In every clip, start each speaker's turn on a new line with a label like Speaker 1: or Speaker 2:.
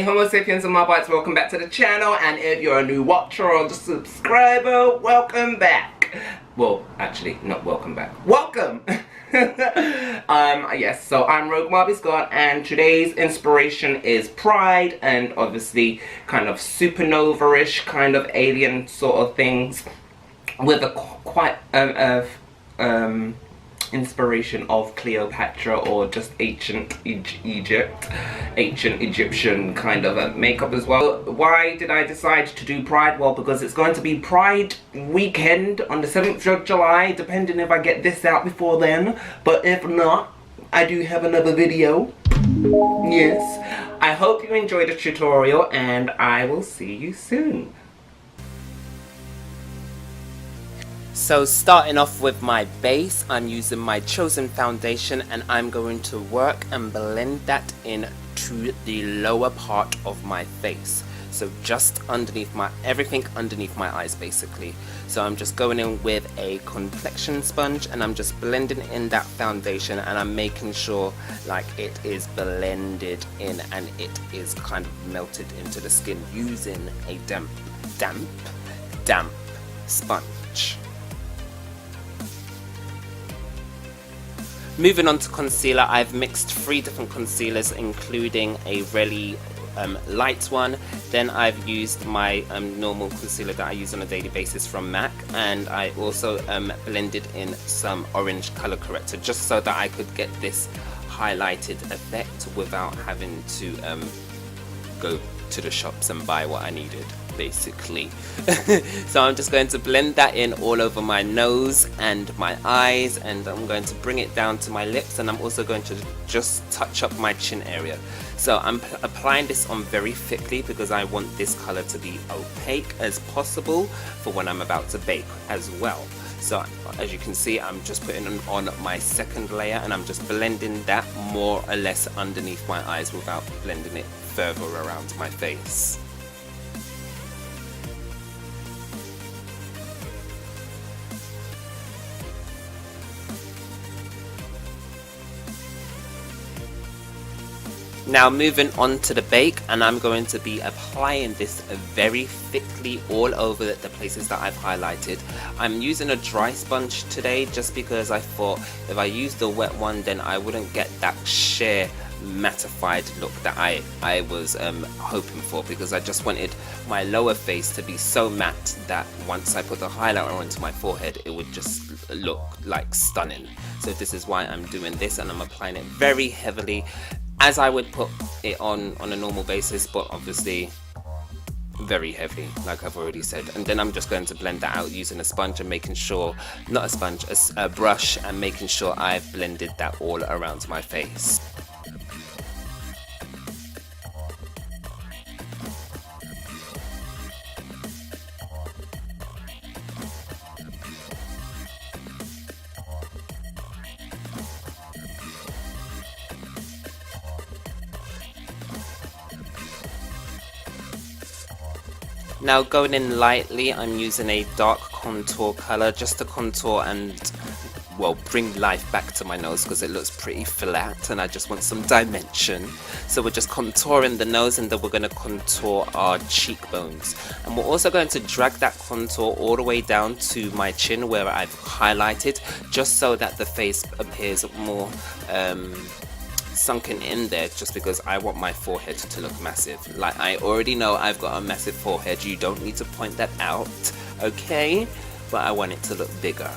Speaker 1: Hey Homo sapiens and Marbites, welcome back to the channel, and if you're a new watcher or just subscriber, welcome back. Well, actually, not welcome back. Welcome! Yes, so I'm Rogue Marby Scott, and today's inspiration is Pride, and obviously kind of supernova-ish kind of alien sort of things, with a quite inspiration of Cleopatra or just ancient Egyptian kind of makeup as well. Why did I decide to do Pride? Well, because it's going to be Pride weekend on the 7th of July, depending if I get this out before then, but if not, I do have another video. Yes. I hope you enjoyed the tutorial, and I will see you soon. So starting off with my base, I'm using my chosen foundation, and I'm going to work and blend that in to the lower part of my face. So just underneath everything underneath my eyes basically. So I'm just going in with a complexion sponge, and I'm just blending in that foundation, and I'm making sure like it is blended in and it is kind of melted into the skin using a damp sponge. Moving on to concealer, I've mixed 3 different concealers, including a really light one. Then I've used my normal concealer that I use on a daily basis from MAC, and I also blended in some orange color corrector just so that I could get this highlighted effect without having to go to the shops and buy what I needed basically. So I'm just going to blend that in all over my nose and my eyes, and I'm going to bring it down to my lips, and I'm also going to just touch up my chin area. So I'm applying this on very thickly because I want this color to be opaque as possible for when I'm about to bake as well. So as you can see, I'm just putting on my second layer, and I'm just blending that more or less underneath my eyes without blending it further around my face. Now moving on to the bake, and I'm going to be applying this very thickly all over the places that I've highlighted. I'm using a dry sponge today just because I thought if I used the wet one then I wouldn't get that sheer mattified look that I was hoping for, because I just wanted my lower face to be so matte that once I put the highlighter onto my forehead it would just look like stunning. So this is why I'm doing this, and I'm applying it very heavily as I would put it on a normal basis, but obviously very heavy like I've already said. And then I'm just going to blend that out using a sponge and making sure, not a sponge, a brush, and making sure I've blended that all around my face. Now going in lightly, I'm using a dark contour color just to contour and, well, bring life back to my nose because it looks pretty flat and I just want some dimension. So we're just contouring the nose, and then we're going to contour our cheekbones. And we're also going to drag that contour all the way down to my chin where I've highlighted, just so that the face appears more sunken in there, just because I want my forehead to look massive. Like, I already know I've got a massive forehead, you don't need to point that out, okay? But I want it to look bigger.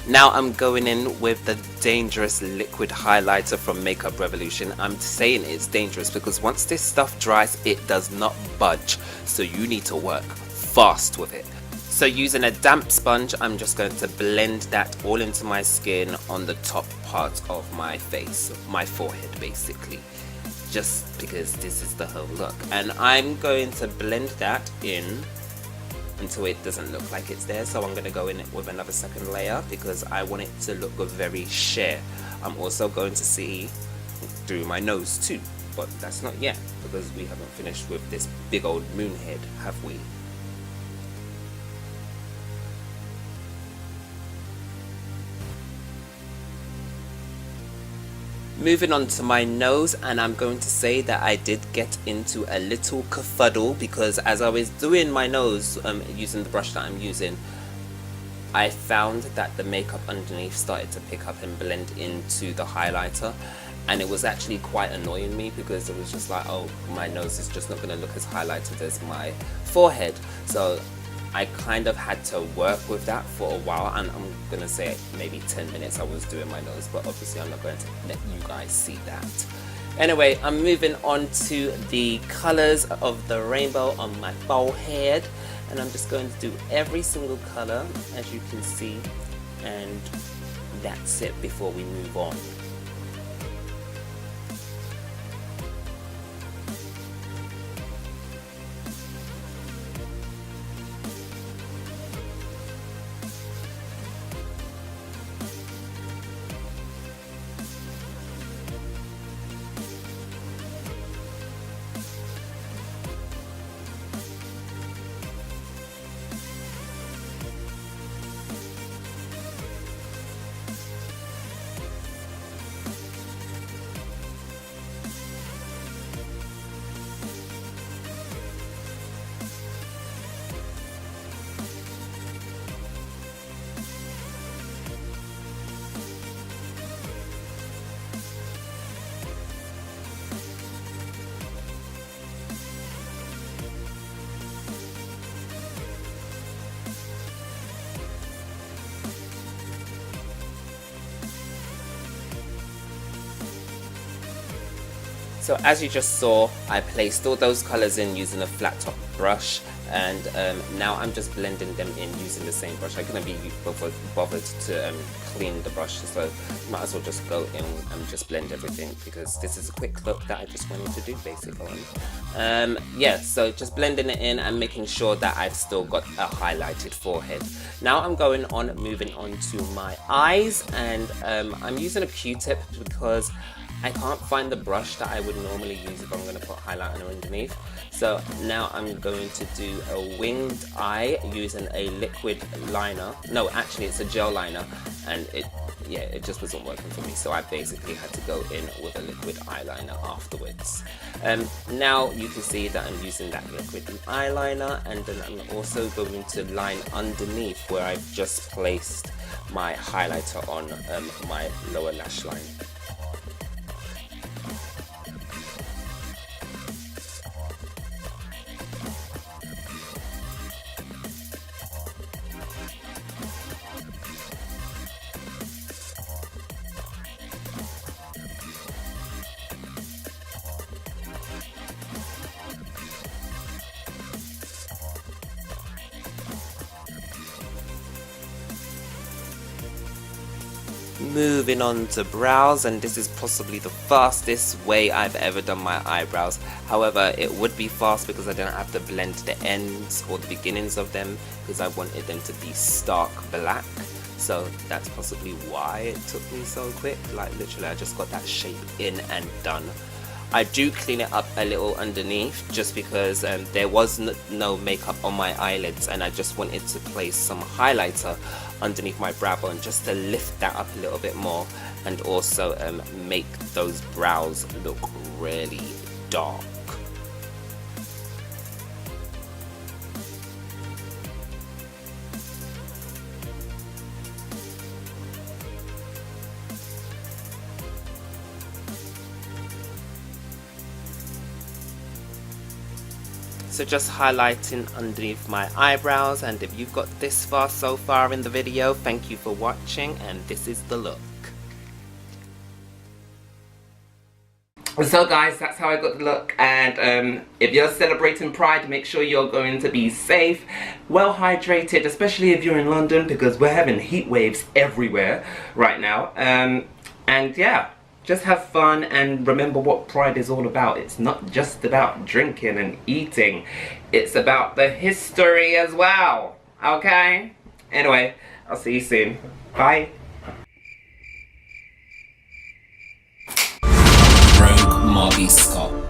Speaker 1: Now I'm going in with the dangerous liquid highlighter from Makeup Revolution. I'm saying it's dangerous because once this stuff dries, it does not budge. So you need to work fast with it. So using a damp sponge, I'm just going to blend that all into my skin on the top part of my face, my forehead basically. Just because this is the whole look. And I'm going to blend that in until it doesn't look like it's there. So I'm going to go in with another second layer because I want it to look very sheer. I'm also going to see do my nose too, but that's not yet because we haven't finished with this big old moon head, have we? Moving on to my nose, and I'm going to say that I did get into a little kerfuddle because as I was doing my nose using the brush that I'm using, I found that the makeup underneath started to pick up and blend into the highlighter, and it was actually quite annoying me because it was just like, oh, my nose is just not going to look as highlighted as my forehead. So I kind of had to work with that for a while, and I'm going to say maybe 10 minutes I was doing my nose, but obviously I'm not going to let you guys see that. Anyway, I'm moving on to the colors of the rainbow on my forehead, and I'm just going to do every single color as you can see, and that's it before we move on. So as you just saw, I placed all those colors in using a flat top brush, and now I'm just blending them in using the same brush. I'm going to be bothered to clean the brush, so might as well just go in and just blend everything because this is a quick look that I just wanted to do basically. Yeah, so just blending it in and making sure that I've still got a highlighted forehead. Now I'm moving on to my eyes, and I'm using a Q-tip because I can't find the brush that I would normally use if I'm going to put highlighter underneath. So now I'm going to do a winged eye using a liquid liner. No, actually it's a gel liner, and it just wasn't working for me, so I basically had to go in with a liquid eyeliner afterwards. Now you can see that I'm using that liquid eyeliner, and then I'm also going to line underneath where I've just placed my highlighter on my lower lash line. Moving on to brows, and this is possibly the fastest way I've ever done my eyebrows. However, it would be fast because I didn't have to blend the ends or the beginnings of them because I wanted them to be stark black. So that's possibly why it took me so quick. Like literally I just got that shape in and done. I do clean it up a little underneath just because there was no makeup on my eyelids, and I just wanted to place some highlighter underneath my brow bone just to lift that up a little bit more, and also make those brows look really dark. So just highlighting underneath my eyebrows, and if you've got this far so far in the video, thank you for watching, and this is the look. So guys, that's how I got the look, and if you're celebrating Pride, make sure you're going to be safe, well hydrated, especially if you're in London because we're having heat waves everywhere right now, and yeah. Just have fun and remember what Pride is all about. It's not just about drinking and eating. It's about the history as well. Okay? Anyway, I'll see you soon. Bye.
Speaker 2: baby Scott.